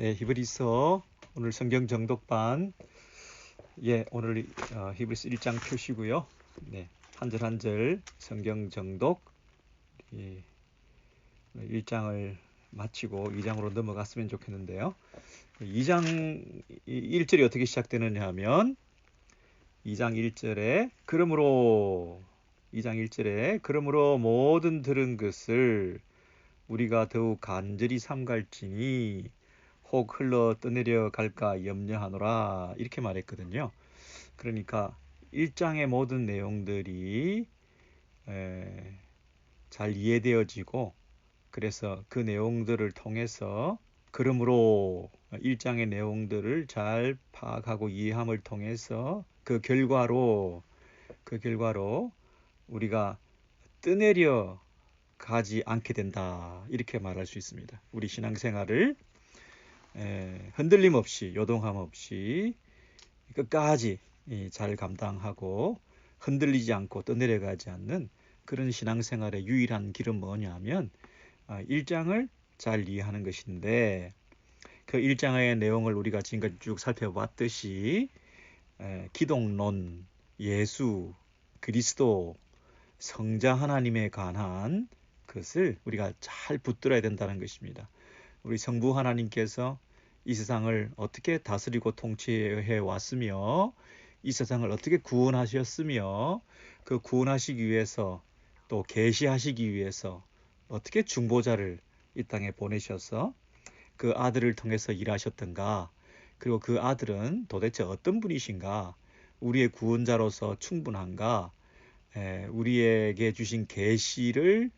네, 히브리서 오늘 성경 정독반. 오늘 히브리서 1장 표시고요. 네, 한 절 한 절 성경 정독. 1장을 마치고 2장으로 넘어갔으면 좋겠는데요. 2장 1절이 어떻게 시작되느냐 하면 2장 1절에 그러므로 2장 1절에 그러므로 모든 들은 것을 우리가 더욱 간절히 삼갈지니 혹 흘러 떠내려 갈까 염려하노라, 이렇게 말했거든요. 그러니까 1장의 모든 내용들이 잘 이해되어지고, 그래서 그 내용들을 통해서 그러므로 1장의 내용들을 잘 파악하고 이해함을 통해서 그 결과로 우리가 떠내려 가지 않게 된다, 이렇게 말할 수 있습니다. 우리 신앙생활을 흔들림 없이, 요동함 없이 끝까지 잘 감당하고 흔들리지 않고 떠내려가지 않는 그런 신앙생활의 유일한 길은 뭐냐면 1장을 잘 이해하는 것인데, 그 1장의 내용을 우리가 지금까지 쭉 살펴봤듯이 기독론, 예수, 그리스도, 성자 하나님에 관한 것을 우리가 잘 붙들어야 된다는 것입니다. 우리 성부 하나님께서 이 세상을 어떻게 다스리고 통치해 왔으며, 이 세상을 어떻게 구원하셨으며, 그 구원하시기 위해서 또 계시하시기 위해서 어떻게 중보자를 이 땅에 보내셔서 그 아들을 통해서 일하셨던가, 그리고 그 아들은 도대체 어떤 분이신가, 우리의 구원자로서 충분한가, 우리에게 주신 계시를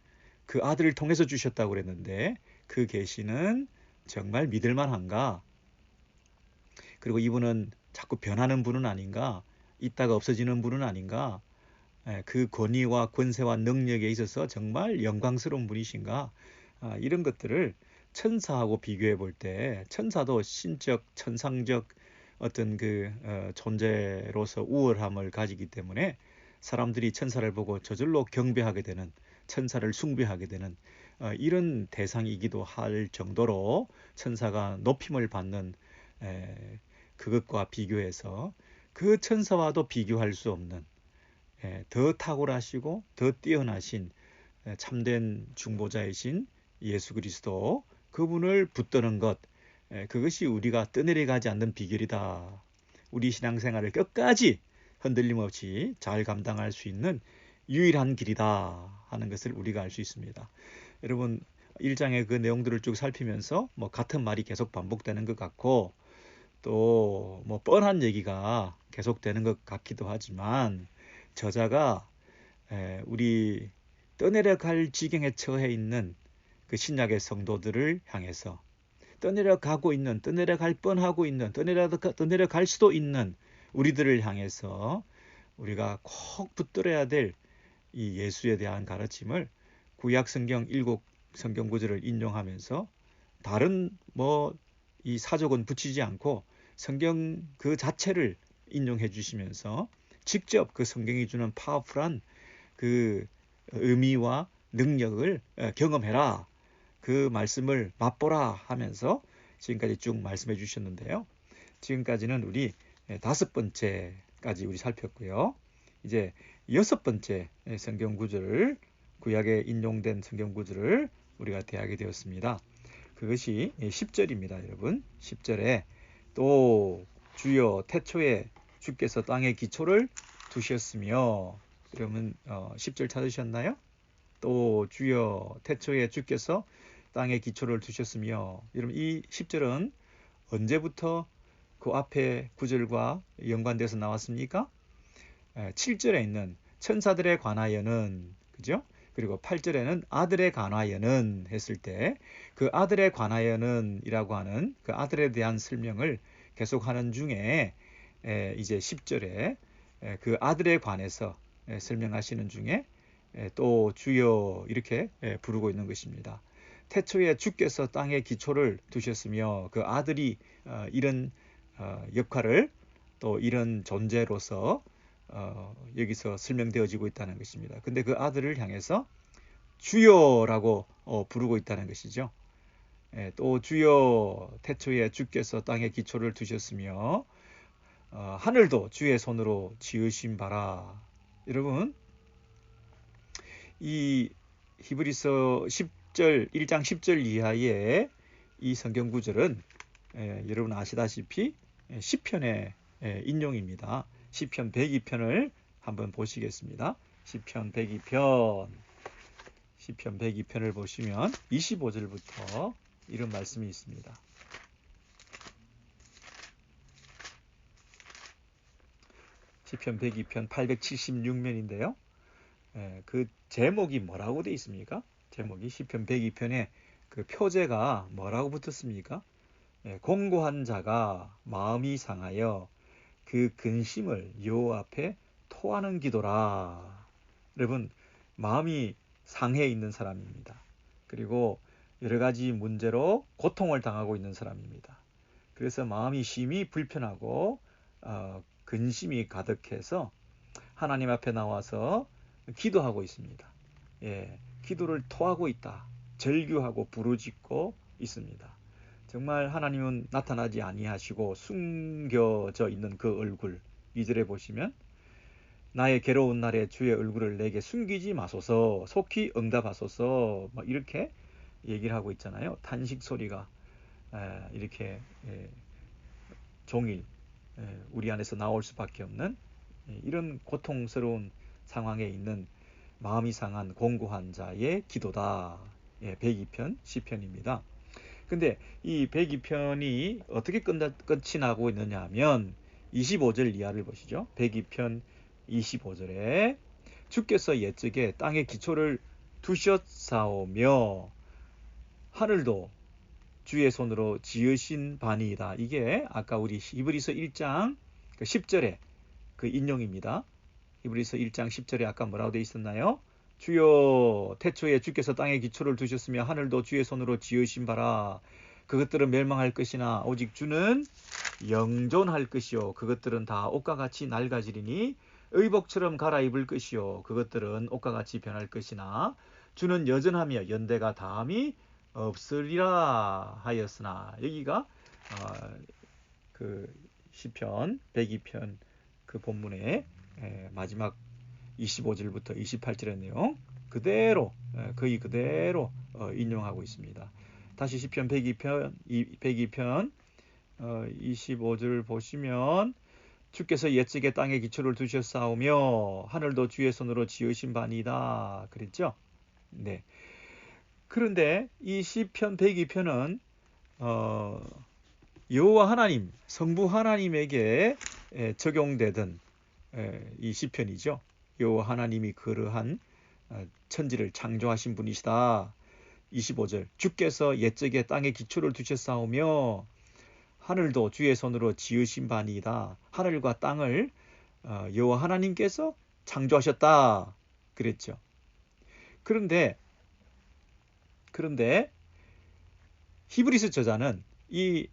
그 아들을 통해서 주셨다고 그랬는데 그 계시는 정말 믿을 만한가, 그리고 이분은 자꾸 변하는 분은 아닌가, 있다가 없어지는 분은 아닌가, 그 권위와 권세와 능력에 있어서 정말 영광스러운 분이신가, 이런 것들을 천사하고 비교해 볼 때, 천사도 신적 천상적 어떤 존재로서 우월함을 가지기 때문에 사람들이 천사를 보고 저절로 경배하게 되는, 천사를 숭배하게 되는 이런 대상이기도 할 정도로 천사가 높임을 받는, 그것과 비교해서 그 천사와도 비교할 수 없는 더 탁월하시고 더 뛰어나신 참된 중보자이신 예수 그리스도, 그분을 붙드는 것, 그것이 우리가 떠내려가지 않는 비결이다. 우리 신앙생활을 끝까지 흔들림 없이 잘 감당할 수 있는 유일한 길이다 하는 것을 우리가 알 수 있습니다. 여러분, 1장의 그 내용들을 쭉 살피면서 같은 말이 계속 반복되는 것 같고, 또 뻔한 얘기가 계속되는 것 같기도 하지만, 저자가 우리 떠내려갈 지경에 처해 있는 그 신약의 성도들을 향해서, 떠내려가고 있는, 떠내려갈 뻔하고 있는, 떠내려갈 수도 있는 우리들을 향해서 우리가 꼭 붙들어야 될 이 예수에 대한 가르침을 구약 성경 7 성경 구절을 인용하면서, 다른 이 사족은 붙이지 않고 성경 그 자체를 인용해 주시면서 직접 그 성경이 주는 파워풀한 그 의미와 능력을 경험해라, 그 말씀을 맛보라 하면서 지금까지 쭉 말씀해 주셨는데요. 지금까지는 우리 5번째까지 우리 살폈고요. 이제 6번째 성경 구절을, 구약에 인용된 성경 구절을 우리가 대하게 되었습니다. 그것이 10절입니다. 여러분, 10절에 또 주여 태초에 주께서 땅의 기초를 두셨으며, 그러면 10절 찾으셨나요? 또 주여 태초에 주께서 땅의 기초를 두셨으며, 여러분 이 10절은 언제부터 그 앞에 구절과 연관돼서 나왔습니까? 7절에 있는 천사들에 관하여는, 그죠? 그리고 8절에는 아들에 관하여는 했을 때, 그 아들에 관하여는 이라고 하는 그 아들에 대한 설명을 계속하는 중에 이제 10절에 그 아들에 관해서 설명하시는 중에 또 주여 이렇게 부르고 있는 것입니다. 태초에 주께서 땅의 기초를 두셨으며, 그 아들이 이런 역할을, 또 이런 존재로서 여기서 설명되어지고 있다는 것입니다. 근데 그 아들을 향해서 주여라고 부르고 있다는 것이죠. 또 주여 태초에 주께서 땅에 기초를 두셨으며 하늘도 주의 손으로 지으신 바라. 여러분, 이 히브리서 10절 1장 10절 이하의 이 성경 구절은 여러분 아시다시피 시편의 인용입니다. 시편 102편을 한번 보시겠습니다. 시편 102편을 보시면 25절부터 이런 말씀이 있습니다. 시편 102편 876면인데요. 그 제목이 뭐라고 되어 있습니까? 제목이 시편 102편에 그 표제가 뭐라고 붙었습니까? 공고한 자가 마음이 상하여 그 근심을 여호와 앞에 토하는 기도라. 여러분, 마음이 상해 있는 사람입니다. 그리고 여러 가지 문제로 고통을 당하고 있는 사람입니다. 그래서 마음이 심히 불편하고 근심이 가득해서 하나님 앞에 나와서 기도하고 있습니다. 기도를 토하고 있다. 절규하고 부르짖고 있습니다. 정말 하나님은 나타나지 아니하시고 숨겨져 있는 그 얼굴, 2절에 보시면 나의 괴로운 날에 주의 얼굴을 내게 숨기지 마소서, 속히 응답하소서, 막 이렇게 얘기를 하고 있잖아요. 탄식 소리가 이렇게 종일 우리 안에서 나올 수밖에 없는 이런 고통스러운 상황에 있는 마음이 상한 공고한 자의 기도다. 102편 시편입니다. 근데 이 102편이 어떻게 끝이 나고 있느냐 하면 25절 이하를 보시죠. 102편 25절에 주께서 옛적에 땅에 기초를 두셨사오며 하늘도 주의 손으로 지으신 바니이다. 이게 아까 우리 히브리서 1장 10절에 그 인용입니다. 히브리서 1장 10절에 아까 뭐라고 되어 있었나요? 주여 태초에 주께서 땅에 기초를 두셨으며 하늘도 주의 손으로 지으신 바라. 그것들은 멸망할 것이나 오직 주는 영존할 것이요 그것들은 다 옷과 같이 낡아지리니 의복처럼 갈아입을 것이요 그것들은 옷과 같이 변할 것이나 주는 여전하며 연대가 다함이 없으리라 하였으나. 여기가 그 시편 102편 그 본문의 마지막 25절부터 28절의 내용 그대로 거의 그대로 인용하고 있습니다. 다시 시편 102편 25절 보시면 주께서 옛적에 땅에 기초를 두셨사오며 하늘도 주의 손으로 지으신 바니이다 그랬죠. 네. 그런데 이 시편 102편은 여호와 하나님, 성부 하나님에게 적용되던 이 시편이죠. 여호와 하나님이 그러한 천지를 창조하신 분이시다. 25절 주께서 옛적에 땅에 기초를 두셨사오며 하늘도 주의 손으로 지으신 바니이다. 하늘과 땅을 여호와 하나님께서 창조하셨다 그랬죠. 그런데 히브리서 저자는 이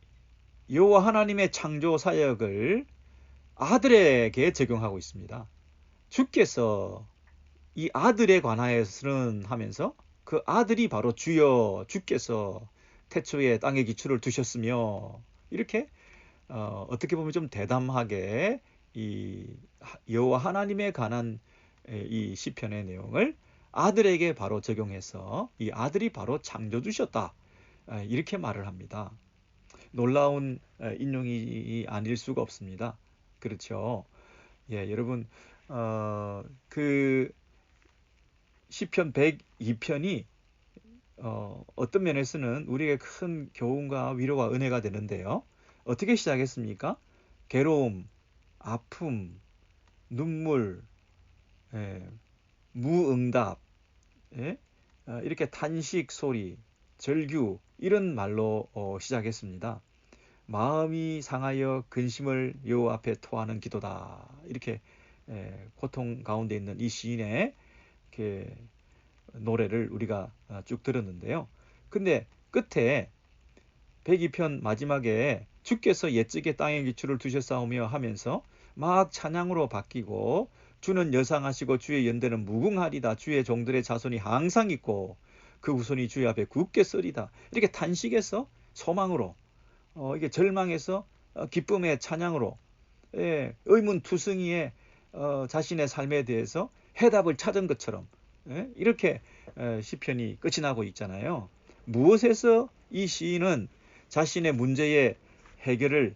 여호와 하나님의 창조 사역을 아들에게 적용하고 있습니다. 주께서 이 아들에 관하여서는 하면서 그 아들이 바로 주여 주께서 태초에 땅에 기초를 두셨으며 이렇게 어떻게 보면 좀 대담하게 이 여호와 하나님에 관한 이 시편의 내용을 아들에게 바로 적용해서 이 아들이 바로 창조주셨다 이렇게 말을 합니다. 놀라운 인용이 아닐 수가 없습니다. 그렇죠. 여러분 그 시편 102편이 어떤 면에서는 우리에게 큰 교훈과 위로와 은혜가 되는데요. 어떻게 시작했습니까? 괴로움, 아픔, 눈물, 무응답, 이렇게 탄식 소리, 절규 이런 말로 시작했습니다. 마음이 상하여 근심을 여호와 앞에 토하는 기도다. 이렇게 고통 가운데 있는 이 시인의 이렇게 노래를 우리가 쭉 들었는데요. 근데 끝에 102편 마지막에 주께서 옛적에 땅에 기초를 두셨사오며 하면서 막 찬양으로 바뀌고 주는 여상하시고 주의 연대는 무궁하리다. 주의 종들의 자손이 항상 있고 그 후손이 주의 앞에 굳게 서리다. 이렇게 탄식해서 소망으로, 이게 절망에서 기쁨의 찬양으로, 예, 의문투성이의 자신의 삶에 대해서 해답을 찾은 것처럼, 예, 이렇게 시편이 끝이 나고 있잖아요. 무엇에서 이 시인은 자신의 문제의 해결을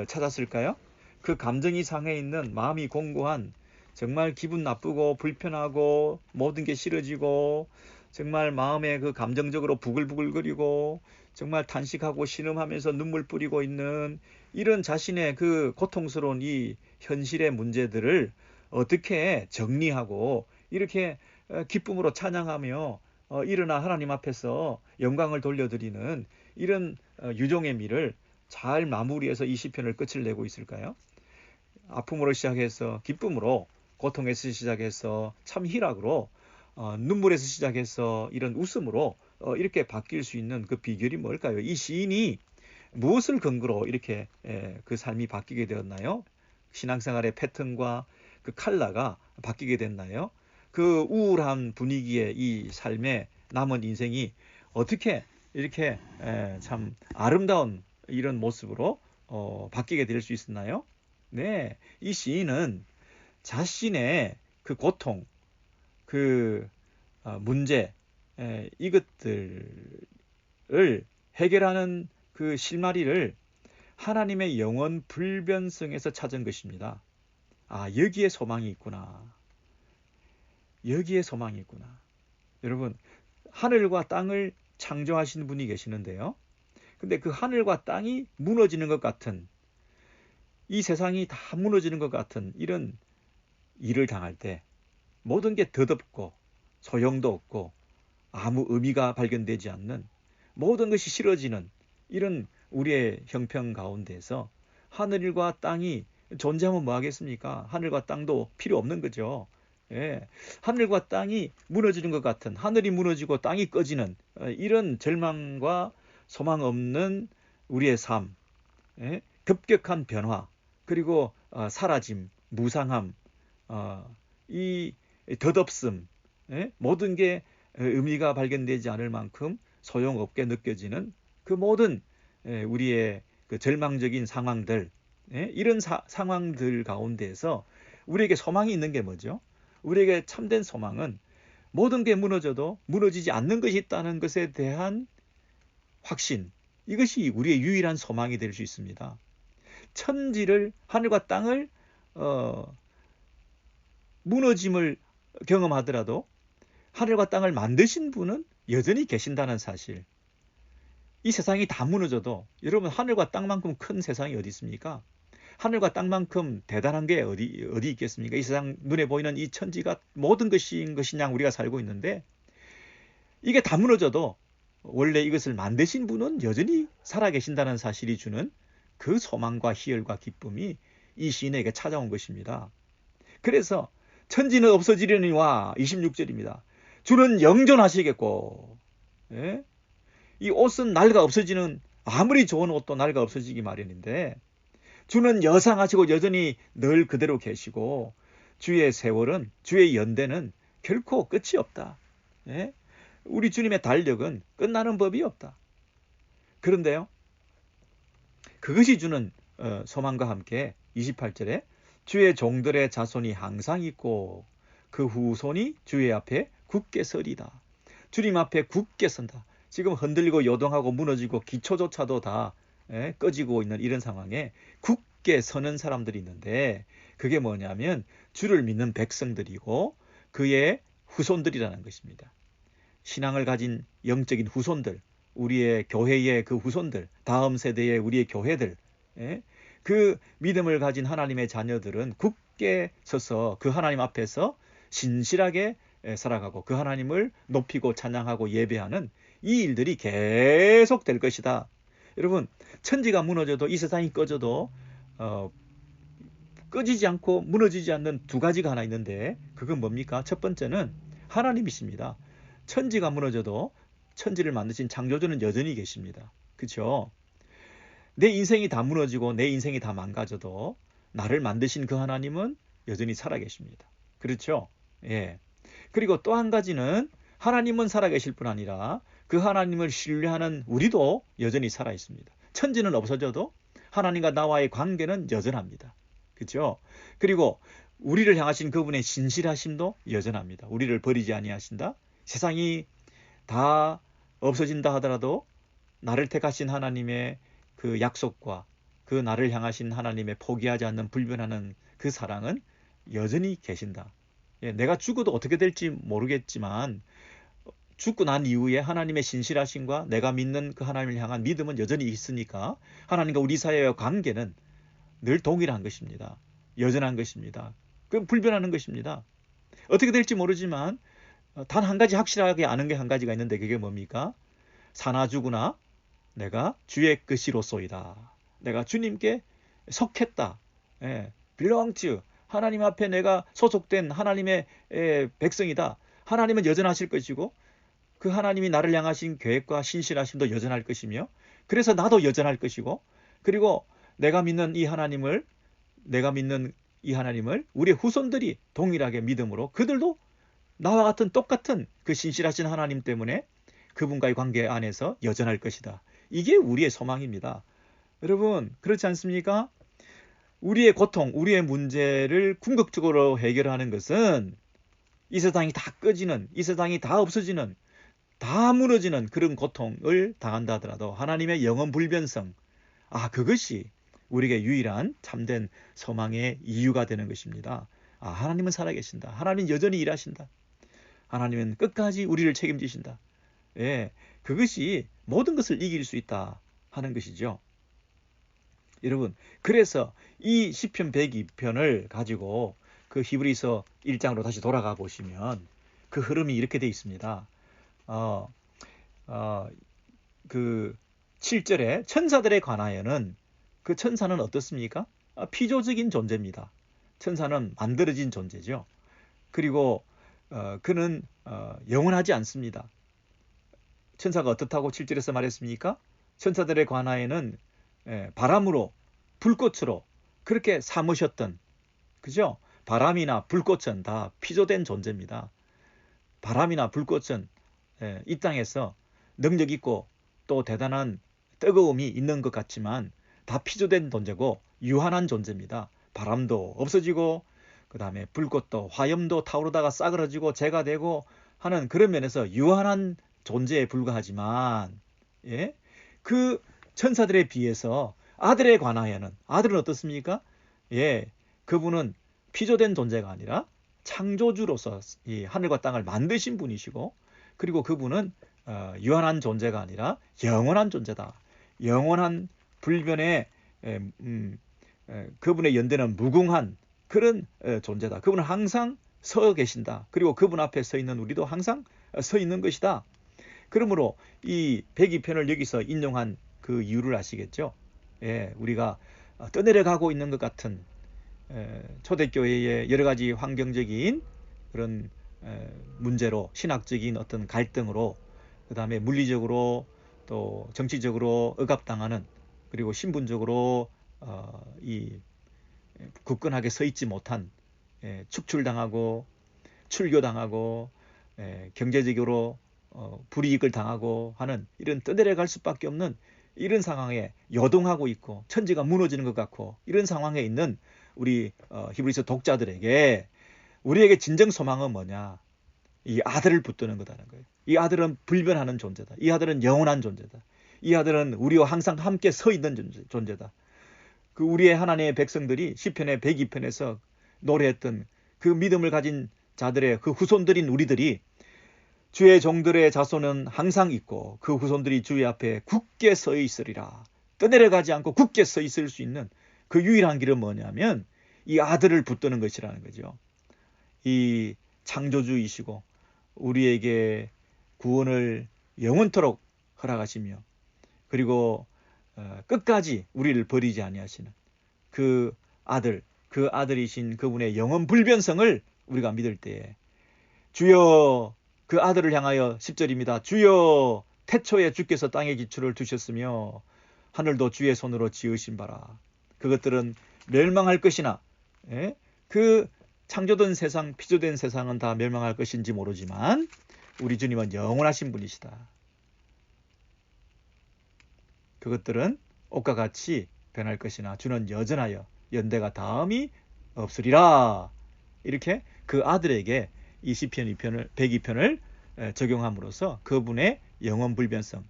찾았을까요? 그 감정이 상해 있는 마음이 공고한, 정말 기분 나쁘고 불편하고 모든 게 싫어지고 정말 마음에 그 감정적으로 부글부글거리고 정말 탄식하고 신음하면서 눈물 뿌리고 있는 이런 자신의 그 고통스러운 이 현실의 문제들을 어떻게 정리하고 이렇게 기쁨으로 찬양하며 일어나 하나님 앞에서 영광을 돌려드리는 이런 유종의 미를 잘 마무리해서 이 시편을 끝을 내고 있을까요? 아픔으로 시작해서 기쁨으로, 고통에서 시작해서 참 희락으로, 눈물에서 시작해서 이런 웃음으로 이렇게 바뀔 수 있는 그 비결이 뭘까요? 이 시인이 무엇을 근거로 이렇게 그 삶이 바뀌게 되었나요? 신앙생활의 패턴과 그 컬러가 바뀌게 됐나요? 그 우울한 분위기의 이 삶의 남은 인생이 어떻게 이렇게 참 아름다운 이런 모습으로 바뀌게 될 수 있었나요? 네, 이 시인은 자신의 그 고통, 그 문제, 이것들을 해결하는 그 실마리를 하나님의 영원 불변성에서 찾은 것입니다. 아, 여기에 소망이 있구나. 여기에 소망이 있구나. 여러분, 하늘과 땅을 창조하신 분이 계시는데요. 근데 그 하늘과 땅이 무너지는 것 같은, 이 세상이 다 무너지는 것 같은 이런 일을 당할 때 모든 게 더덥고 소용도 없고 아무 의미가 발견되지 않는, 모든 것이 싫어지는 이런 우리의 형편 가운데서 하늘과 땅이 존재하면 뭐 하겠습니까? 하늘과 땅도 필요 없는 거죠. 예, 하늘과 땅이 무너지는 것 같은, 하늘이 무너지고 땅이 꺼지는 이런 절망과 소망 없는 우리의 삶, 예, 급격한 변화, 그리고 사라짐, 무상함, 이 덧없음, 예? 모든 게 의미가 발견되지 않을 만큼 소용없게 느껴지는 그 모든 우리의 그 절망적인 상황들, 예? 이런 상황들 가운데에서 우리에게 소망이 있는 게 뭐죠? 우리에게 참된 소망은 모든 게 무너져도 무너지지 않는 것이 있다는 것에 대한 확신, 이것이 우리의 유일한 소망이 될 수 있습니다. 천지를, 하늘과 땅을 무너짐을 경험하더라도 하늘과 땅을 만드신 분은 여전히 계신다는 사실. 이 세상이 다 무너져도, 여러분, 하늘과 땅만큼 큰 세상이 어디 있습니까? 하늘과 땅만큼 대단한 게 어디 있겠습니까? 이 세상 눈에 보이는 이 천지가 모든 것인 것이냐 우리가 살고 있는데, 이게 다 무너져도 원래 이것을 만드신 분은 여전히 살아계신다는 사실이 주는 그 소망과 희열과 기쁨이 이 시인에게 찾아온 것입니다. 그래서 천지는 없어지려니와 26절입니다. 주는 영존하시겠고, 예? 이 옷은 낡아 없어지는, 아무리 좋은 옷도 낡아 없어지기 마련인데 주는 여상하시고 여전히 늘 그대로 계시고 주의 세월은, 주의 연대는 결코 끝이 없다. 예? 우리 주님의 달력은 끝나는 법이 없다. 그런데요, 그것이 주는 소망과 함께 28절에 주의 종들의 자손이 항상 있고 그 후손이 주의 앞에 굳게 서리다. 주님 앞에 굳게 선다. 지금 흔들리고 요동하고 무너지고 기초조차도 다 꺼지고 있는 이런 상황에 굳게 서는 사람들이 있는데, 그게 뭐냐면 주를 믿는 백성들이고 그의 후손들이라는 것입니다. 신앙을 가진 영적인 후손들, 우리의 교회의 그 후손들, 다음 세대의 우리의 교회들, 그 믿음을 가진 하나님의 자녀들은 굳게 서서 그 하나님 앞에서 신실하게 살아가고 그 하나님을 높이고 찬양하고 예배하는 이 일들이 계속 될 것이다. 여러분, 천지가 무너져도, 이 세상이 꺼져도 꺼지지 않고 무너지지 않는 두 가지가 하나 있는데, 그건 뭡니까? 첫 번째는 하나님이십니다. 천지가 무너져도 천지를 만드신 창조주는 여전히 계십니다. 그렇죠? 내 인생이 다 무너지고 내 인생이 다 망가져도 나를 만드신 그 하나님은 여전히 살아계십니다. 그렇죠? 예. 그리고 또 한 가지는 하나님은 살아계실 뿐 아니라 그 하나님을 신뢰하는 우리도 여전히 살아 있습니다. 천지는 없어져도 하나님과 나와의 관계는 여전합니다. 그렇죠? 그리고 우리를 향하신 그분의 신실하심도 여전합니다. 우리를 버리지 아니하신다. 세상이 다 없어진다 하더라도 나를 택하신 하나님의 그 약속과 그 나를 향하신 하나님의 포기하지 않는 불변하는 그 사랑은 여전히 계신다. 내가 죽어도 어떻게 될지 모르겠지만 죽고 난 이후에 하나님의 신실하심과 내가 믿는 그 하나님을 향한 믿음은 여전히 있으니까 하나님과 우리 사이의 관계는 늘 동일한 것입니다. 여전한 것입니다. 그 불변하는 것입니다. 어떻게 될지 모르지만 단 한 가지 확실하게 아는 게 한 가지가 있는데 그게 뭡니까? 사나 죽으나 내가 주의 것이로소이다. 내가 주님께 속했다. belong to 하나님 앞에 내가 소속된 하나님의 백성이다. 하나님은 여전하실 것이고 그 하나님이 나를 향하신 계획과 신실하심도 여전할 것이며 그래서 나도 여전할 것이고 그리고 내가 믿는 이 하나님을 우리의 후손들이 동일하게 믿음으로 그들도 나와 같은 똑같은 그 신실하신 하나님 때문에 그분과의 관계 안에서 여전할 것이다. 이게 우리의 소망입니다. 여러분 그렇지 않습니까? 우리의 고통, 우리의 문제를 궁극적으로 해결하는 것은 이 세상이 다 꺼지는, 이 세상이 다 없어지는, 다 무너지는 그런 고통을 당한다 하더라도 하나님의 영원 불변성, 그것이 우리에게 유일한 참된 소망의 이유가 되는 것입니다. 하나님은 살아계신다. 하나님은 여전히 일하신다. 하나님은 끝까지 우리를 책임지신다. 그것이 모든 것을 이길 수 있다 하는 것이죠. 여러분, 그래서 이 시편 102편을 가지고 그 히브리서 1장으로 다시 돌아가 보시면 그 흐름이 이렇게 되어 있습니다. 그 7절에 천사들에 관하여는 그 천사는 어떻습니까? 피조적인 존재입니다. 천사는 만들어진 존재죠. 그리고 그는 영원하지 않습니다. 천사가 어떻다고 7절에서 말했습니까? 천사들에 관하여는 바람으로 불꽃으로 그렇게 삼으셨던 그죠? 바람이나 불꽃은 다 피조된 존재입니다. 바람이나 불꽃은 이 땅에서 능력 있고 또 대단한 뜨거움이 있는 것 같지만 다 피조된 존재고 유한한 존재입니다. 바람도 없어지고 그 다음에 불꽃도 화염도 타오르다가 싸그러지고 재가 되고 하는 그런 면에서 유한한 존재에 불과하지만 그 천사들에 비해서 아들에 관하여는 아들은 어떻습니까? 그분은 피조된 존재가 아니라 창조주로서 이 하늘과 땅을 만드신 분이시고 그리고 그분은 유한한 존재가 아니라 영원한 존재다. 영원한 불변의 그분의 연대는 무궁한 그런 존재다. 그분은 항상 서 계신다. 그리고 그분 앞에 서 있는 우리도 항상 서 있는 것이다. 그러므로 이 102편을 여기서 인용한 그 이유를 아시겠죠? 우리가 떠내려가고 있는 것 같은 초대교회의 여러 가지 환경적인 그런 문제로 신학적인 어떤 갈등으로 그 다음에 물리적으로 또 정치적으로 억압당하는 그리고 신분적으로 이 굳건하게 서 있지 못한 축출당하고 출교당하고 경제적으로 불이익을 당하고 하는 이런 떠내려갈 수밖에 없는 이런 상황에 요동하고 있고 천지가 무너지는 것 같고 이런 상황에 있는 우리 히브리서 독자들에게 우리에게 진정 소망은 뭐냐? 이 아들을 붙드는 거다는 거예요. 이 아들은 불변하는 존재다. 이 아들은 영원한 존재다. 이 아들은 우리와 항상 함께 서 있는 존재다. 그 우리의 하나님의 백성들이 시편의 102편에서 노래했던 그 믿음을 가진 자들의 그 후손들인 우리들이 주의 종들의 자손은 항상 있고 그 후손들이 주의 앞에 굳게 서 있으리라. 떠내려가지 않고 굳게 서 있을 수 있는 그 유일한 길은 뭐냐면 이 아들을 붙드는 것이라는 거죠. 이 창조주이시고 우리에게 구원을 영원토록 허락하시며 그리고 끝까지 우리를 버리지 아니하시는 그 아들이신 그분의 영원 불변성을 우리가 믿을 때에 주여 그 아들을 향하여 10절입니다. 주여 태초에 주께서 땅에 기초를 두셨으며 하늘도 주의 손으로 지으신 바라. 그것들은 멸망할 것이나 그 창조된 세상, 피조된 세상은 다 멸망할 것인지 모르지만 우리 주님은 영원하신 분이시다. 그것들은 옷과 같이 변할 것이나 주는 여전하여 연대가 다음이 없으리라. 이렇게 그 아들에게 이 시편 2편을 102편을 적용함으로써 그분의 영원 불변성,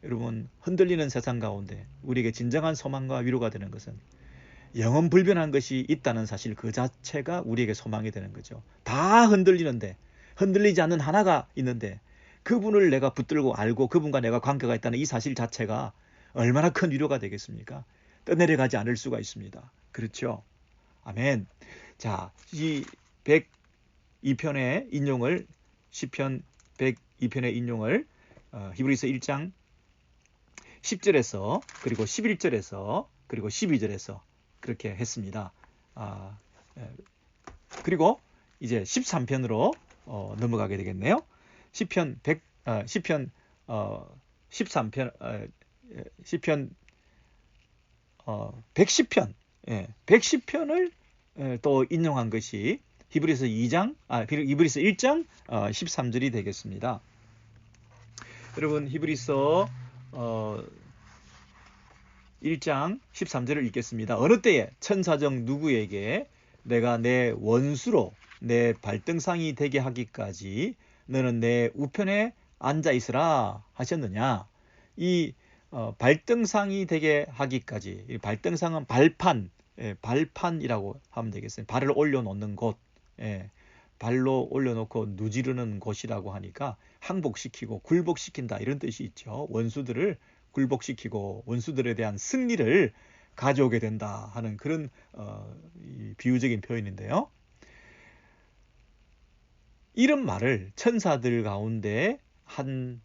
여러분 흔들리는 세상 가운데 우리에게 진정한 소망과 위로가 되는 것은 영원 불변한 것이 있다는 사실 그 자체가 우리에게 소망이 되는 거죠. 다 흔들리는데 흔들리지 않는 하나가 있는데 그분을 내가 붙들고 알고 그분과 내가 관계가 있다는 이 사실 자체가 얼마나 큰 위로가 되겠습니까? 떠내려가지 않을 수가 있습니다. 그렇죠? 아멘. 자, 이 102편의 인용을 시편 102편의 인용을 히브리서 1장 10절에서 그리고 11절에서 그리고 12절에서 그렇게 했습니다. 그리고 이제 13편으로 넘어가게 되겠네요. 시편 13편 시편 110편 110편을 또 인용한 것이 히브리서 1장 13절이 되겠습니다. 여러분 히브리서 1장 13절을 읽겠습니다. 어느 때에 천사적 누구에게 내가 내 원수로 내 발등상이 되게 하기까지 너는 내 우편에 앉아 있으라 하셨느냐. 이 발등상이 되게 하기까지, 이 발등상은 발판이라고 하면 되겠어요. 발을 올려놓는 곳, 발로 올려놓고 누지르는 곳이라고 하니까 항복시키고 굴복시킨다 이런 뜻이 있죠. 원수들을 굴복시키고 원수들에 대한 승리를 가져오게 된다 하는 그런 비유적인 표현인데요. 이런 말을 천사들 가운데 한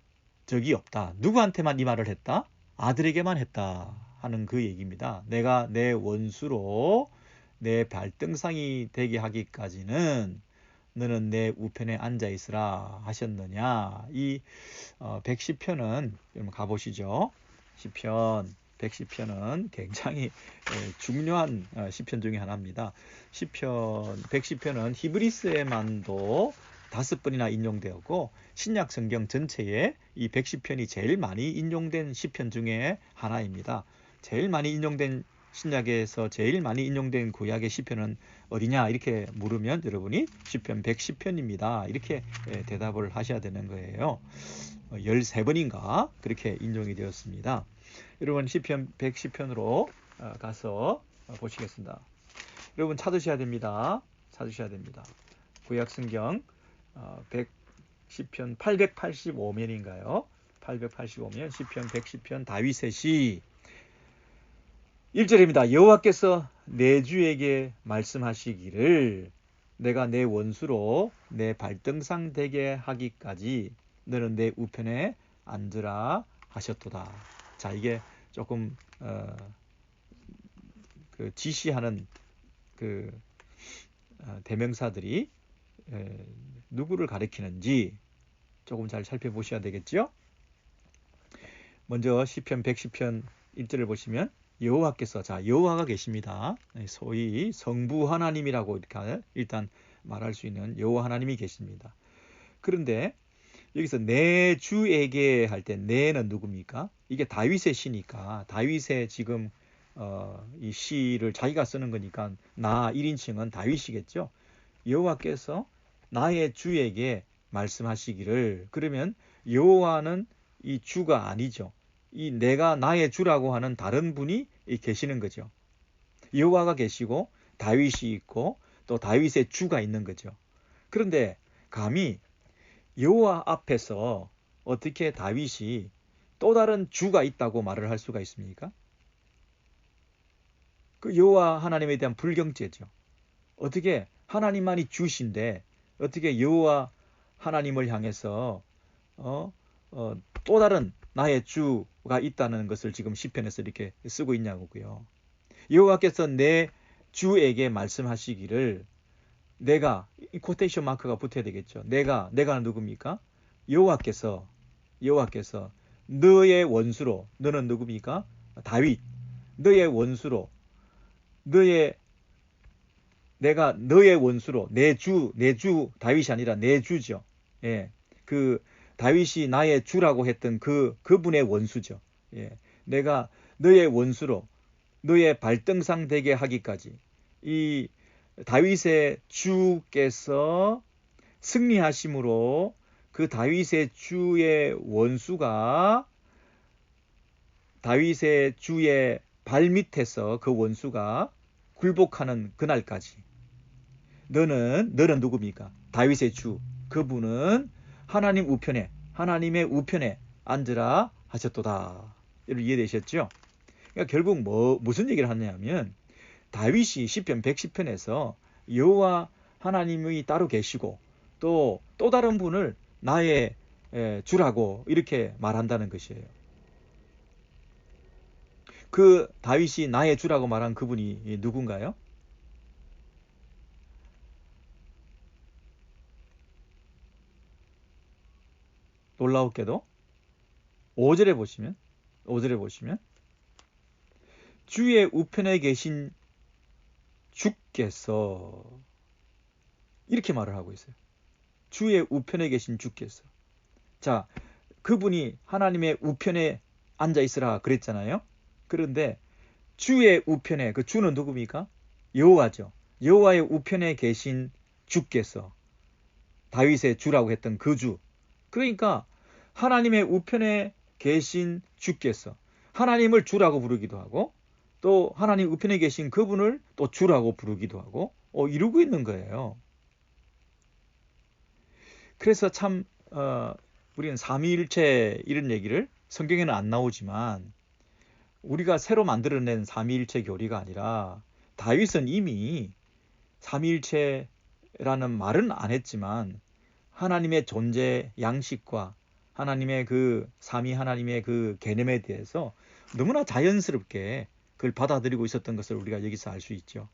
적이 없다. 누구한테만 이 말을 했다? 아들에게만 했다 하는 그 얘기입니다. 내가 내 원수로 내 발등상이 되게 하기까지는 너는 내 우편에 앉아 있으라 하셨느냐. 이 110편은 여러분 가보시죠. 시편 110편은 굉장히 중요한 시편 중에 하나입니다. 시편 110편은 히브리스에만도 5번이나 인용되었고 신약 성경 전체에 이 110편이 제일 많이 인용된 시편 중에 하나입니다. 제일 많이 인용된 신약에서 제일 많이 인용된 구약의 시편은 어디냐 이렇게 물으면 여러분이 시편 110편입니다. 이렇게 대답을 하셔야 되는 거예요. 13번인가 그렇게 인용이 되었습니다. 여러분 시편 110편으로 가서 보시겠습니다. 여러분 찾으셔야 됩니다. 구약 성경 110편 885면인가요? 885면 시편 110편 다윗의 시 1절입니다. 여호와께서 내 주에게 말씀하시기를 내가 내 원수로 내 발등상 되게 하기까지 너는 내 우편에 앉으라 하셨도다. 자, 이게 조금 그 지시하는 그 대명사들이 누구를 가리키는지 조금 잘 살펴보셔야 되겠죠? 먼저 시편 110편 1절을 보시면 여호와께서, 자, 여호와가 계십니다. 소위 성부 하나님이라고 이렇게 일단 말할 수 있는 여호와 하나님이 계십니다. 그런데 여기서 내 주에게 할 때 내는 누굽니까? 이게 다윗의 시니까 다윗의 지금 이 시를 자기가 쓰는 거니까 나 1인칭은 다윗이겠죠. 여호와께서 나의 주에게 말씀하시기를, 그러면 여호와는 이 주가 아니죠. 이 내가 나의 주라고 하는 다른 분이 계시는 거죠. 여호와가 계시고 다윗이 있고 또 다윗의 주가 있는 거죠. 그런데 감히 여호와 앞에서 어떻게 다윗이 또 다른 주가 있다고 말을 할 수가 있습니까? 그 여호와 하나님에 대한 불경죄죠. 어떻게 하나님만이 주신데 어떻게 여호와 하나님을 향해서 또 다른 나의 주가 있다는 것을 지금 시편에서 이렇게 쓰고 있냐고요. 여호와께서 내 주에게 말씀하시기를, 내가, 이 코테이션 마크가 붙어야 되겠죠. 내가 누굽니까? 여호와께서 너의 원수로, 너는 누굽니까? 다윗. 너의 원수로, 내가 너의 원수로, 내 주 다윗이 아니라 내 주죠. 예. 그 다윗이 나의 주라고 했던 그분의 원수죠. 예. 내가 너의 원수로 너의 발등상 되게 하기까지 이 다윗의 주께서 승리하심으로 그 다윗의 주의 원수가 다윗의 주의 발밑에서 그 원수가 굴복하는 그날까지 너는 누굽니까? 다윗의 주. 그분은 하나님 우편에 하나님의 우편에 앉으라 하셨도다. 여러분 이해되셨죠? 그러니까 결국 무슨 얘기를 하냐면 다윗이 시편 110편에서 여호와 하나님이 따로 계시고 또 다른 분을 나의 주라고 이렇게 말한다는 것이에요. 그 다윗이 나의 주라고 말한 그분이 누군가요? 놀라웠게도 5절에 보시면 주의 우편에 계신 주께서 이렇게 말을 하고 있어요. 주의 우편에 계신 주께서. 자, 그분이 하나님의 우편에 앉아 있으라 그랬잖아요. 그런데 주의 우편에, 그 주는 누굽니까? 여호와죠. 여호와의 우편에 계신 주께서, 다윗의 주라고 했던 그 주. 그러니까 하나님의 우편에 계신 주께서 하나님을 주라고 부르기도 하고 또 하나님 우편에 계신 그분을 또 주라고 부르기도 하고 이루고 있는 거예요. 그래서 참 우리는 삼위일체 이런 얘기를 성경에는 안 나오지만 우리가 새로 만들어낸 삼위일체 교리가 아니라 다윗은 이미 삼위일체라는 말은 안 했지만 하나님의 존재 양식과 하나님의 그 삼위 하나님의 그 개념에 대해서 너무나 자연스럽게 그걸 받아들이고 있었던 것을 우리가 여기서 알 수 있죠.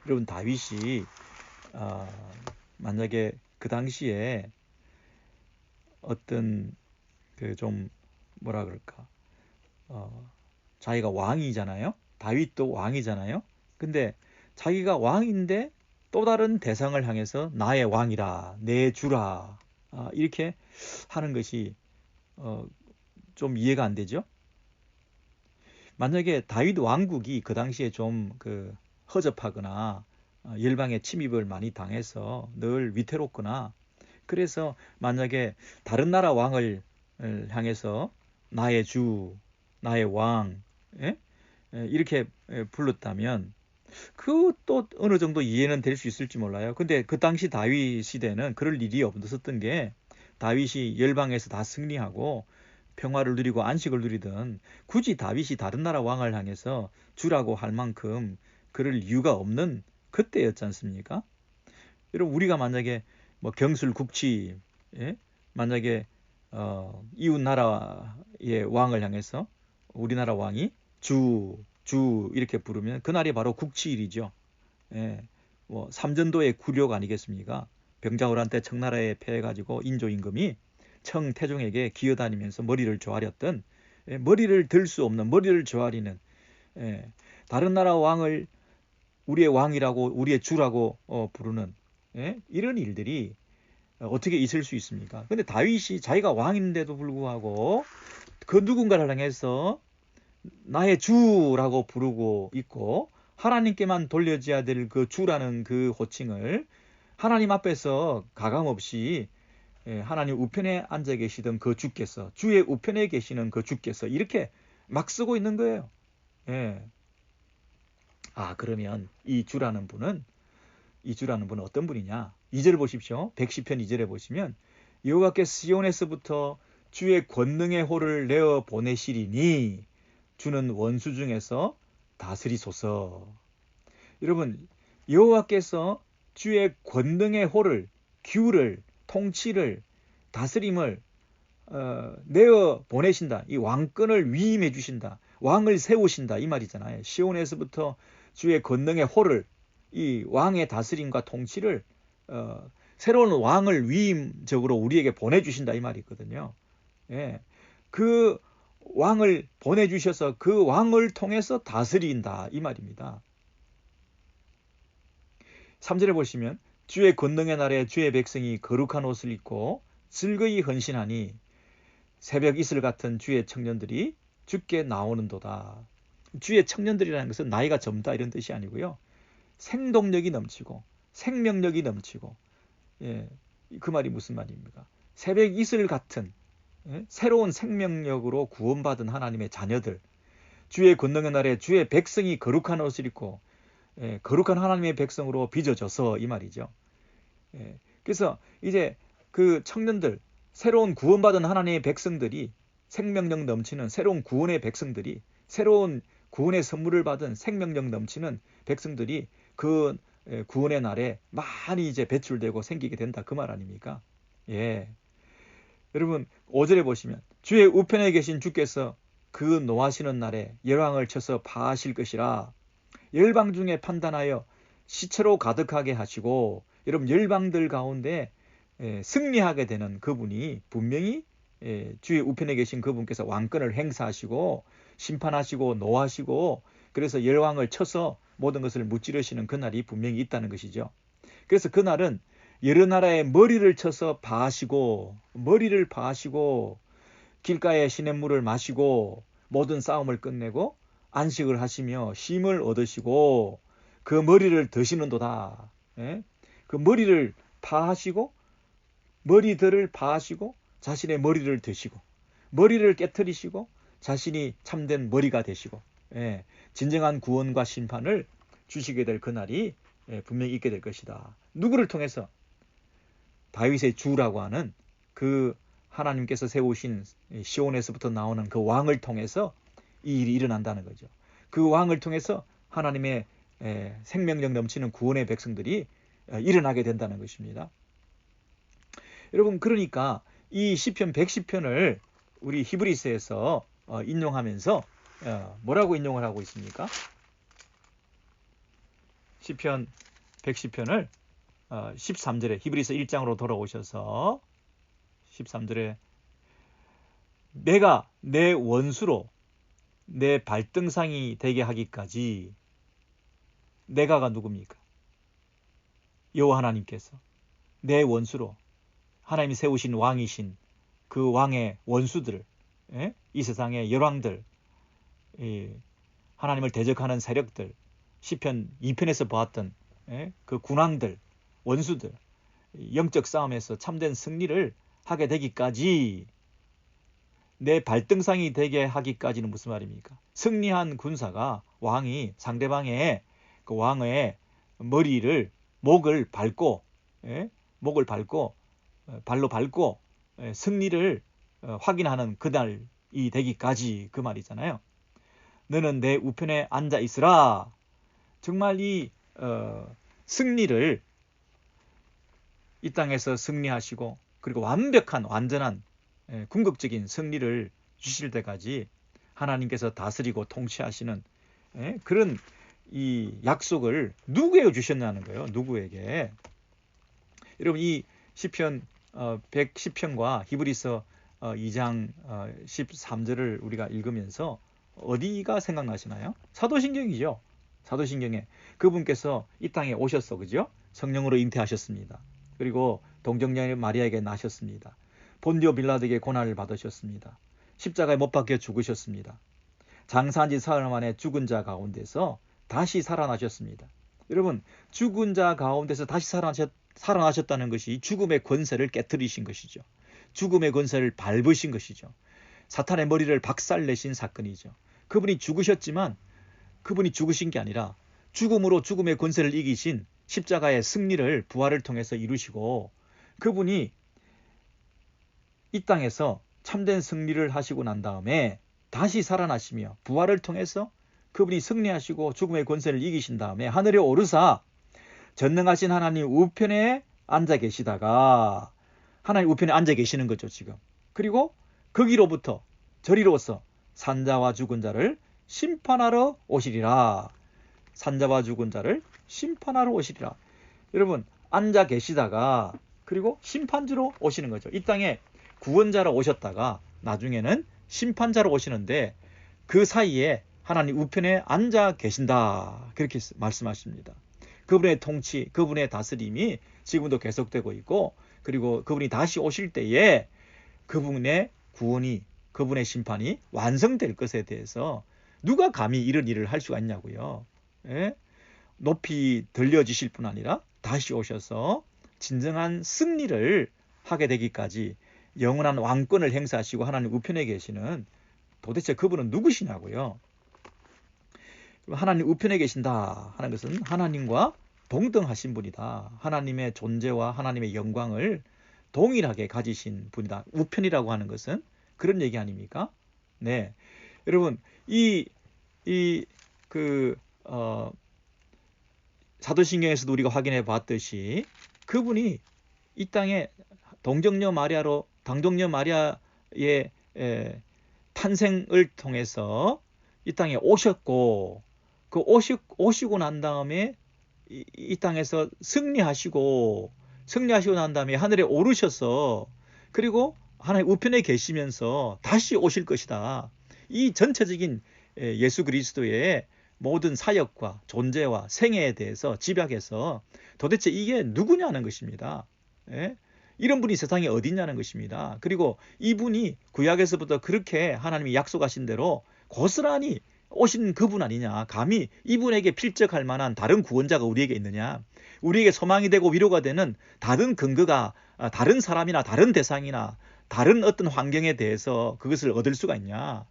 여러분 다윗이 만약에 그 당시에 어떤 그 좀 뭐라 그럴까 자기가 왕이잖아요. 다윗도 왕이잖아요. 근데 자기가 왕인데 또 다른 대상을 향해서 나의 왕이라 내 주라 이렇게 하는 것이 좀 이해가 안 되죠. 만약에 다윗 왕국이 그 당시에 좀 그 허접하거나 열방의 침입을 많이 당해서 늘 위태롭거나 그래서 만약에 다른 나라 왕을 향해서 나의 주, 나의 왕 이렇게 불렀다면 그것도 어느 정도 이해는 될 수 있을지 몰라요. 근데 그 당시 다윗 시대는 그럴 일이 없었던 게 다윗이 열방에서 다 승리하고 평화를 누리고 안식을 누리던 굳이 다윗이 다른 나라 왕을 향해서 주라고 할 만큼 그럴 이유가 없는 그때였지 않습니까? 여러분 우리가 만약에 뭐 경술국치 만약에 이웃 나라의 왕을 향해서 우리나라 왕이 주 이렇게 부르면 그날이 바로 국치일이죠. 예, 뭐 삼전도의 굴욕 아니겠습니까? 병자호란 때 청나라에 패해가지고 인조 임금이 청태종에게 기어다니면서 머리를 조아렸던 머리를 들 수 없는 머리를 조아리는 다른 나라 왕을 우리의 왕이라고 우리의 주라고 부르는 이런 일들이 어떻게 있을 수 있습니까? 근데 다윗이 자기가 왕인데도 불구하고 그 누군가를 향해서 나의 주라고 부르고 있고 하나님께만 돌려져야 될 그 주라는 그 호칭을 하나님 앞에서 가감없이 하나님 우편에 앉아 계시던 그 주께서 주의 우편에 계시는 그 주께서 이렇게 막 쓰고 있는 거예요. 예. 그러면 이 주라는 분은 어떤 분이냐? 2절 보십시오. 110편 2절에 보시면 여호와께서 시온에서부터 주의 권능의 호를 내어 보내시리니 주는 원수 중에서 다스리소서. 여러분 여호와께서 주의 권능의 호를 기울을 통치를 다스림을 내어 보내신다. 이 왕권을 위임해 주신다. 왕을 세우신다 이 말이잖아요. 시온에서부터 주의 권능의 호를 이 왕의 다스림과 통치를 새로운 왕을 위임적으로 우리에게 보내주신다 이 말이 있거든요. 예, 그 왕을 보내주셔서 그 왕을 통해서 다스린다 이 말입니다. 3절에 보시면 주의 권능의 날에 주의 백성이 거룩한 옷을 입고 즐거이 헌신하니 새벽 이슬 같은 주의 청년들이 주께 나오는도다. 주의 청년들이라는 것은 나이가 젊다 이런 뜻이 아니고요. 생동력이 넘치고 생명력이 넘치고, 그 말이 무슨 말입니까? 새벽 이슬 같은 새로운 생명력으로 구원받은 하나님의 자녀들, 주의 권능의 날에 주의 백성이 거룩한 옷을 입고 거룩한 하나님의 백성으로 빚어져서 이 말이죠. 그래서 이제 그 청년들, 새로운 구원받은 하나님의 백성들이, 생명력 넘치는 새로운 구원의 백성들이, 새로운 구원의 선물을 받은 생명력 넘치는 백성들이 그 구원의 날에 많이 이제 배출되고 생기게 된다, 그 말 아닙니까? 여러분 5절에 보시면 주의 우편에 계신 주께서 그 노하시는 날에 열왕을 쳐서 파하실 것이라. 열방 중에 판단하여 시체로 가득하게 하시고, 여러분 열방들 가운데 승리하게 되는 그분이 분명히 주의 우편에 계신 그분께서 왕권을 행사하시고 심판하시고 노하시고, 그래서 열왕을 쳐서 모든 것을 무찌르시는 그날이 분명히 있다는 것이죠. 그래서 그날은 여러 나라의 머리를 쳐서 파하시고, 머리를 파하시고, 길가에 시냇물을 마시고 모든 싸움을 끝내고 안식을 하시며 쉼을 얻으시고 그 머리를 드시는도다. 그 머리를 파하시고, 머리들을 파하시고 자신의 머리를 드시고, 머리를 깨트리시고 자신이 참된 머리가 되시고, 진정한 구원과 심판을 주시게 될 그날이 분명히 있게 될 것이다. 누구를 통해서? 다윗의 주라고 하는 그 하나님께서 세우신 시온에서부터 나오는 그 왕을 통해서 이 일이 일어난다는 거죠. 그 왕을 통해서 하나님의 생명력 넘치는 구원의 백성들이 일어나게 된다는 것입니다. 여러분, 그러니까 이 시편 110편을 우리 히브리서에서 인용하면서 뭐라고 인용을 하고 있습니까? 시편 110편을 13절에 히브리서 1장으로 돌아오셔서 13절에 내가 내 원수로 내 발등상이 되게 하기까지, 내가가 누굽니까? 여호와 하나님께서 내 원수로, 하나님이 세우신 왕이신 그 왕의 원수들, 이 세상의 열왕들, 하나님을 대적하는 세력들, 시편 2편에서 보았던 그 군왕들, 원수들, 영적 싸움에서 참된 승리를 하게 되기까지, 내 발등상이 되게 하기까지는 무슨 말입니까? 승리한 군사가, 왕이 상대방의 그 왕의 머리를, 목을 밟고 발로 밟고 승리를 확인하는 그날이 되기까지, 그 말이잖아요. 너는 내 우편에 앉아 있으라. 정말 이 승리를, 이 땅에서 승리하시고 그리고 완벽한 완전한 궁극적인 승리를 주실 때까지 하나님께서 다스리고 통치하시는 그런 이 약속을 누구에게 주셨냐는 거예요. 누구에게? 여러분, 이 시편 110편과 히브리서 2장 13절을 우리가 읽으면서 어디가 생각나시나요? 사도신경이죠. 사도신경에 그분께서 이 땅에 오셔서, 그죠? 성령으로 잉태하셨습니다. 그리고 동정녀 마리아에게 나셨습니다. 본디오 빌라도에게 고난을 받으셨습니다. 십자가에 못 박혀 죽으셨습니다. 장사한 지 사흘 만에 죽은 자 가운데서 다시 살아나셨습니다. 여러분, 죽은 자 가운데서 다시 살아나셨다는 것이 죽음의 권세를 깨뜨리신 것이죠. 죽음의 권세를 밟으신 것이죠. 사탄의 머리를 박살내신 사건이죠. 그분이 죽으셨지만 그분이 죽으신 게 아니라 죽음으로 죽음의 권세를 이기신 십자가의 승리를 부활을 통해서 이루시고, 그분이 이 땅에서 참된 승리를 하시고 난 다음에 다시 살아나시며 부활을 통해서 그분이 승리하시고 죽음의 권세를 이기신 다음에 하늘에 오르사 전능하신 하나님 우편에 앉아 계시다가, 하나님 우편에 앉아 계시는 거죠 지금. 그리고 거기로부터 저리로서 산자와 죽은 자를 심판하러 오시리라. 산자와 죽은 자를 심판하러 오시리라. 여러분, 앉아 계시다가 그리고 심판주로 오시는 거죠. 이 땅에 구원자로 오셨다가 나중에는 심판자로 오시는데, 그 사이에 하나님 우편에 앉아 계신다, 그렇게 말씀하십니다. 그분의 통치, 그분의 다스림이 지금도 계속되고 있고, 그리고 그분이 다시 오실 때에 그분의 구원이, 그분의 심판이 완성될 것에 대해서 누가 감히 이런 일을 할 수가 있냐고요. 예? 높이 들려지실 뿐 아니라 다시 오셔서 진정한 승리를 하게 되기까지 영원한 왕권을 행사하시고 하나님 우편에 계시는, 도대체 그분은 누구시냐고요. 하나님 우편에 계신다 하는 것은 하나님과 동등하신 분이다. 하나님의 존재와 하나님의 영광을 동일하게 가지신 분이다. 우편이라고 하는 것은 그런 얘기 아닙니까? 네, 여러분, 그 사도신경에서도 우리가 확인해 봤듯이 그분이 이 땅에 동정녀 마리아의 탄생을 통해서 이 땅에 오셨고, 그 오시고 난 다음에 이 땅에서 승리하시고 난 다음에 하늘에 오르셔서, 그리고 하나님 우편에 계시면서 다시 오실 것이다. 이 전체적인 예수 그리스도의 모든 사역과 존재와 생애에 대해서 집약해서 도대체 이게 누구냐는 것입니다. 예? 이런 분이 세상에 어디 있냐는 것입니다. 그리고 이분이 구약에서부터 그렇게 하나님이 약속하신 대로 고스란히 오신 그분 아니냐. 감히 이분에게 필적할 만한 다른 구원자가 우리에게 있느냐. 우리에게 소망이 되고 위로가 되는 다른 근거가, 다른 사람이나 다른 대상이나 다른 어떤 환경에 대해서 그것을 얻을 수가 있냐.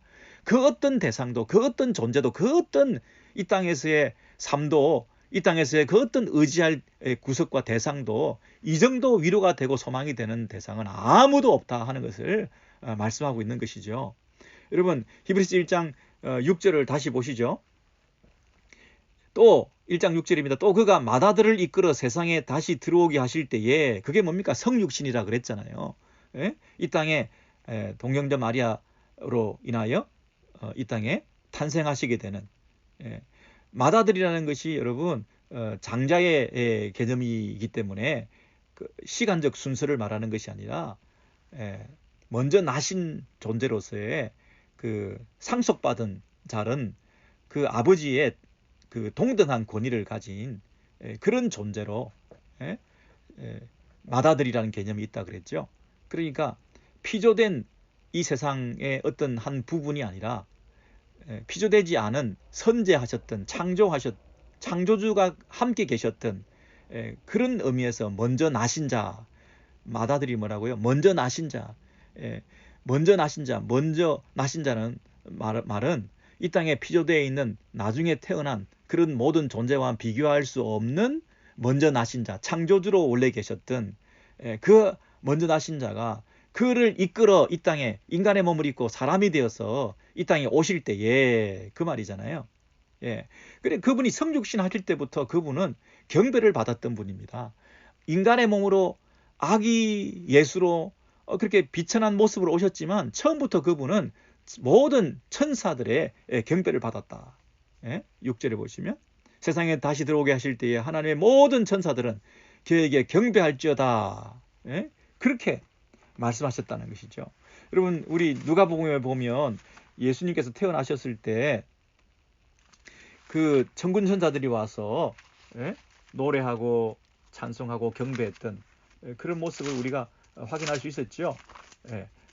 그 어떤 대상도, 그 어떤 존재도, 그 어떤 이 땅에서의 삶도, 이 땅에서의 그 어떤 의지할 구석과 대상도 이 정도 위로가 되고 소망이 되는 대상은 아무도 없다 하는 것을 말씀하고 있는 것이죠. 여러분, 히브리서 1장 6절을 다시 보시죠. 또 1장 6절입니다. 또 그가 맏아들을 이끌어 세상에 다시 들어오게 하실 때에, 그게 뭡니까? 성육신이라 그랬잖아요. 예? 이 땅에 동정녀 마리아로 인하여 이 땅에 탄생하시게 되는, 맏아들이라는 것이 여러분 장자의 개념이기 때문에 그 시간적 순서를 말하는 것이 아니라 먼저 나신 존재로서의 그 상속받은 자는 그 아버지의 그 동등한 권위를 가진 그런 존재로 맏아들이라는 개념이 있다 그랬죠. 그러니까 피조된 이 세상의 어떤 한 부분이 아니라 피조되지 않은 선재하셨던 창조주가 함께 계셨던 그런 의미에서 먼저 나신 자, 맏아들이 뭐라고요? 먼저 나신 자. 먼저 나신 자는 말은 이 땅에 피조되어 있는 나중에 태어난 그런 모든 존재와 비교할 수 없는 먼저 나신 자, 창조주로 원래 계셨던 그 먼저 나신 자가 그를 이끌어 이 땅에 인간의 몸을 입고 사람이 되어서 이 땅에 오실 때에, 그 말이잖아요. 예. 그래, 그분이 성육신 하실 때부터 그분은 경배를 받았던 분입니다. 인간의 몸으로 아기 예수로 그렇게 비천한 모습으로 오셨지만 처음부터 그분은 모든 천사들의 경배를 받았다. 6절에 보시면 세상에 다시 들어오게 하실 때에 하나님의 모든 천사들은 그에게 경배할지어다. 그렇게 말씀하셨다는 것이죠. 여러분, 우리 누가복음에 보면 예수님께서 태어나셨을 때 그 천군 천사들이 와서 노래하고 찬송하고 경배했던 그런 모습을 우리가 확인할 수 있었죠.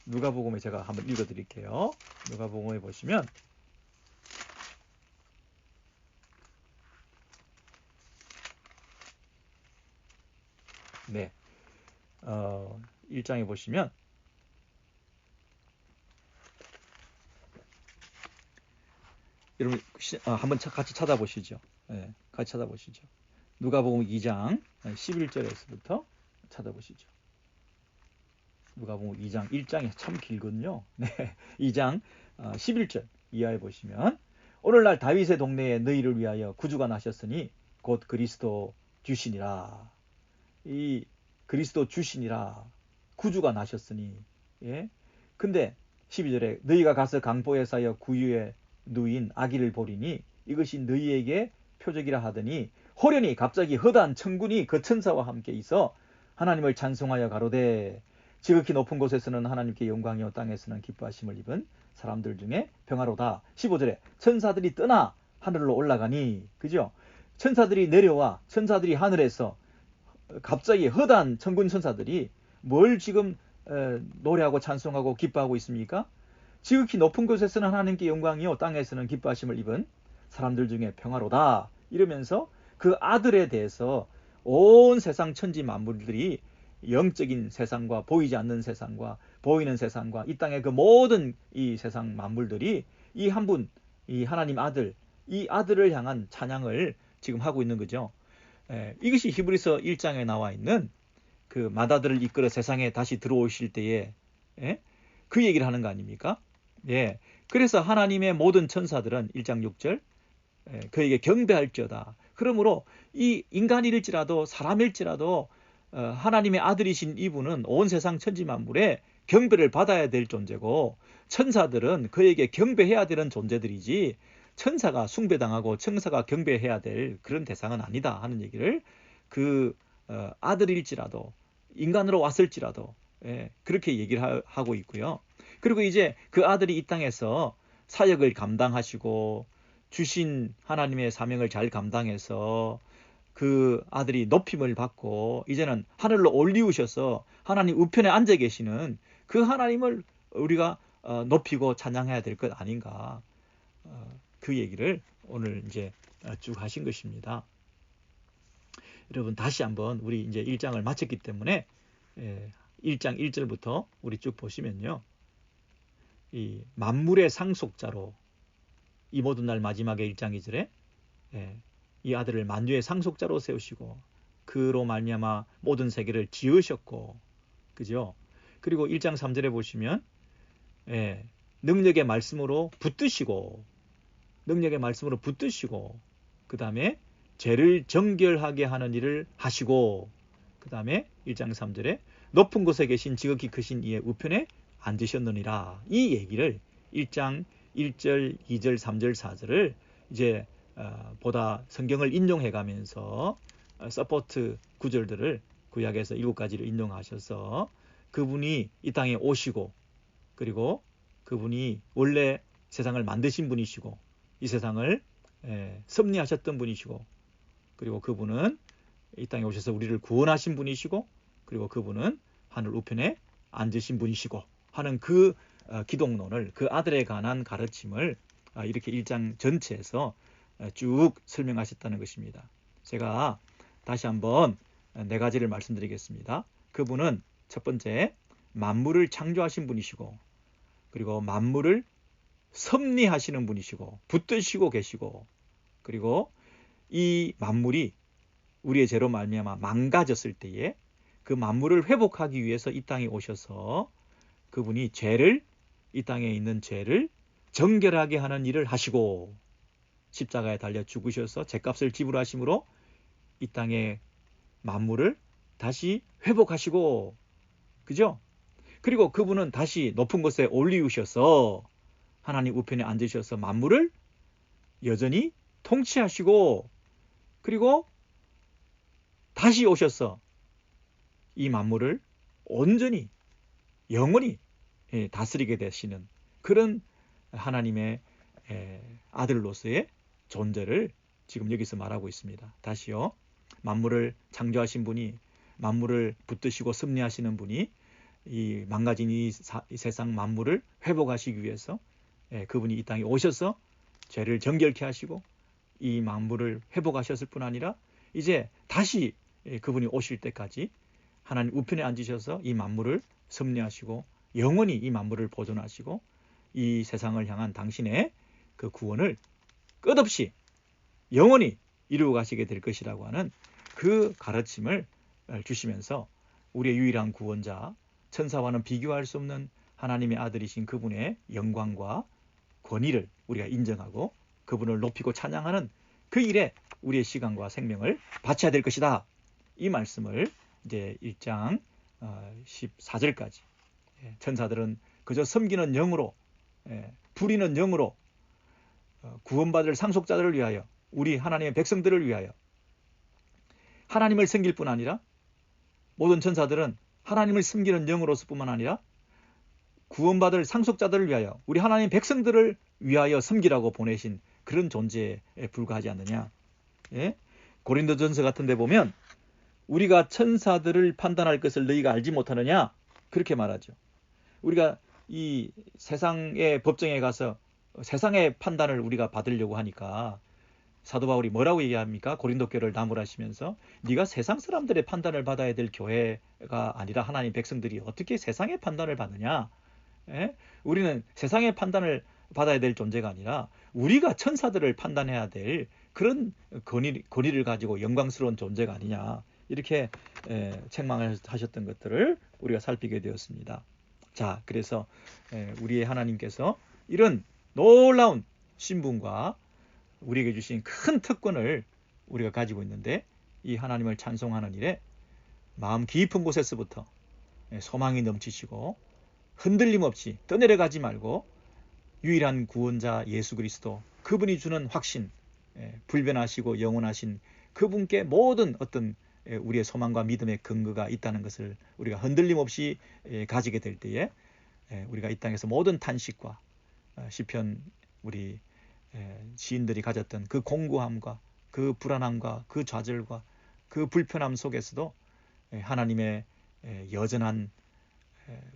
누가복음에 제가 한번 읽어드릴게요. 누가복음에 보시면 네, 1장에 보시면 여러분 한번 같이 찾아보시죠. 같이 찾아보시죠. 누가복음 2장 11절에서부터 찾아보시죠. 누가복음 2장 1장이 참 길거든요. 2장 11절 이하에 보시면 오늘날 다윗의 동네에 너희를 위하여 구주가 나셨으니 곧 그리스도 주시니라. 이 그리스도 주시니라, 구주가 나셨으니. 근데 12절에 너희가 가서 강보에 쌓여 구유에 누인 아기를 보리니 이것이 너희에게 표적이라 하더니 호련히 갑자기 허다한 천군이 그 천사와 함께 있어 하나님을 찬송하여 가로되 지극히 높은 곳에서는 하나님께 영광이요 땅에서는 기뻐하심을 입은 사람들 중에 평화로다. 15절에 천사들이 떠나 하늘로 올라가니, 그죠? 천사들이 내려와 천사들이 하늘에서 갑자기 허다한 천군 천사들이 뭘 지금 노래하고 찬송하고 기뻐하고 있습니까? 지극히 높은 곳에서는 하나님께 영광이요 땅에서는 기뻐하심을 입은 사람들 중에 평화로다 이러면서 그 아들에 대해서 온 세상 천지 만물들이 영적인 세상과 보이지 않는 세상과 보이는 세상과 이 땅의 그 모든 이 세상 만물들이 이 한 분, 이 하나님 아들, 이 아들을 향한 찬양을 지금 하고 있는 거죠. 이것이 히브리서 1장에 나와 있는 그 마다들을 이끌어 세상에 다시 들어오실 때에 그 얘기를 하는 거 아닙니까? 예. 그래서 하나님의 모든 천사들은 1장 6절 그에게 경배할지어다. 그러므로 이 인간일지라도 사람일지라도 하나님의 아들이신 이분은 온 세상 천지 만물에 경배를 받아야 될 존재고 천사들은 그에게 경배해야 되는 존재들이지 천사가 숭배당하고 천사가 경배해야 될 그런 대상은 아니다 하는 얘기를 그 아들일지라도 인간으로 왔을지라도 그렇게 얘기를 하고 있고요. 그리고 이제 그 아들이 이 땅에서 사역을 감당하시고 주신 하나님의 사명을 잘 감당해서 그 아들이 높임을 받고 이제는 하늘로 올리우셔서 하나님 우편에 앉아 계시는 그 하나님을 우리가 높이고 찬양해야 될 것 아닌가 그 얘기를 오늘 이제 쭉 하신 것입니다. 여러분 다시 한번 우리 이제 1장을 마쳤기 때문에 1장 1절부터 우리 쭉 보시면요. 이 만물의 상속자로 이 모든 날 마지막에 1장 2절에 이 아들을 만유의 상속자로 세우시고 그로 말미암아 모든 세계를 지으셨고 그죠? 그리고 1장 3절에 보시면 능력의 말씀으로 붙드시고 그 다음에 죄를 정결하게 하는 일을 하시고 그 다음에 1장 3절에 높은 곳에 계신 지극히 크신 이의 우편에 앉으셨느니라. 이 얘기를 1장 1절, 2절, 3절, 4절을 이제 보다 성경을 인용해 가면서 서포트 구절들을 구약에서 7가지를 인용하셔서 그분이 이 땅에 오시고 그리고 그분이 원래 세상을 만드신 분이시고 이 세상을 섭리하셨던 분이시고 그리고 그분은 이 땅에 오셔서 우리를 구원하신 분이시고 그리고 그분은 하늘 우편에 앉으신 분이시고 하는 그 기독론을 그 아들에 관한 가르침을 이렇게 1장 전체에서 쭉 설명하셨다는 것입니다. 제가 다시 한번 4가지를 말씀드리겠습니다. 그분은 첫 번째 만물을 창조하신 분이시고 그리고 만물을 섭리하시는 분이시고 붙드시고 계시고 그리고 이 만물이 우리의 죄로 말미암아 망가졌을 때에 그 만물을 회복하기 위해서 이 땅에 오셔서 그분이 이 땅에 있는 죄를 정결하게 하는 일을 하시고 십자가에 달려 죽으셔서 죄값을 지불하심으로 이 땅의 만물을 다시 회복하시고 그죠? 그리고 그분은 다시 높은 곳에 올리우셔서 하나님 우편에 앉으셔서 만물을 여전히 통치하시고 그리고 다시 오셔서 이 만물을 온전히 영원히 다스리게 되시는 그런 하나님의 아들로서의 존재를 지금 여기서 말하고 있습니다. 다시요. 만물을 창조하신 분이 만물을 붙드시고 섭리하시는 분이 이 망가진 이 세상 만물을 회복하시기 위해서 그분이 이 땅에 오셔서 죄를 정결케 하시고 이 만물을 회복하셨을 뿐 아니라 이제 다시 그분이 오실 때까지 하나님 우편에 앉으셔서 이 만물을 섭리하시고 영원히 이 만물을 보존하시고 이 세상을 향한 당신의 그 구원을 끝없이 영원히 이루어 가시게 될 것이라고 하는 그 가르침을 주시면서 우리의 유일한 구원자 천사와는 비교할 수 없는 하나님의 아들이신 그분의 영광과 권위를 우리가 인정하고 그분을 높이고 찬양하는 그 일에 우리의 시간과 생명을 바쳐야 될 것이다. 이 말씀을 이제 1장 14절까지 천사들은 그저 섬기는 영으로 부리는 영으로 구원받을 상속자들을 위하여 우리 하나님의 백성들을 위하여 하나님을 섬길 뿐 아니라 모든 천사들은 하나님을 섬기는 영으로서 뿐만 아니라 구원받을 상속자들을 위하여 우리 하나님의 백성들을 위하여 섬기라고 보내신 그런 존재에 불과하지 않느냐. 고린도전서 같은 데 보면 우리가 천사들을 판단할 것을 너희가 알지 못하느냐? 그렇게 말하죠. 우리가 이 세상의 법정에 가서 세상의 판단을 우리가 받으려고 하니까 사도 바울이 뭐라고 얘기합니까? 고린도 교회를 나무라시면서 네가 세상 사람들의 판단을 받아야 될 교회가 아니라 하나님 백성들이 어떻게 세상의 판단을 받느냐? 예? 우리는 세상의 판단을 받아야 될 존재가 아니라 우리가 천사들을 판단해야 될 그런 권위를 가지고 영광스러운 존재가 아니냐. 이렇게 책망을 하셨던 것들을 우리가 살피게 되었습니다. 자, 그래서 우리의 하나님께서 이런 놀라운 신분과 우리에게 주신 큰 특권을 우리가 가지고 있는데, 이 하나님을 찬송하는 일에 마음 깊은 곳에서부터 소망이 넘치시고 흔들림 없이 떠내려가지 말고 유일한 구원자 예수 그리스도, 그분이 주는 확신, 불변하시고 영원하신 그분께 모든 어떤 우리의 소망과 믿음의 근거가 있다는 것을 우리가 흔들림 없이 가지게 될 때에 우리가 이 땅에서 모든 탄식과 시편 우리 시인들이 가졌던 그 공고함과 그 불안함과 그 좌절과 그 불편함 속에서도 하나님의 여전한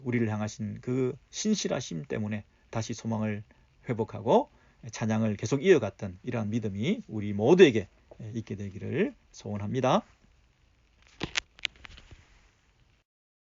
우리를 향하신 그 신실하심 때문에 다시 소망을 회복하고 찬양을 계속 이어갔던 이러한 믿음이 우리 모두에게 있게 되기를 소원합니다.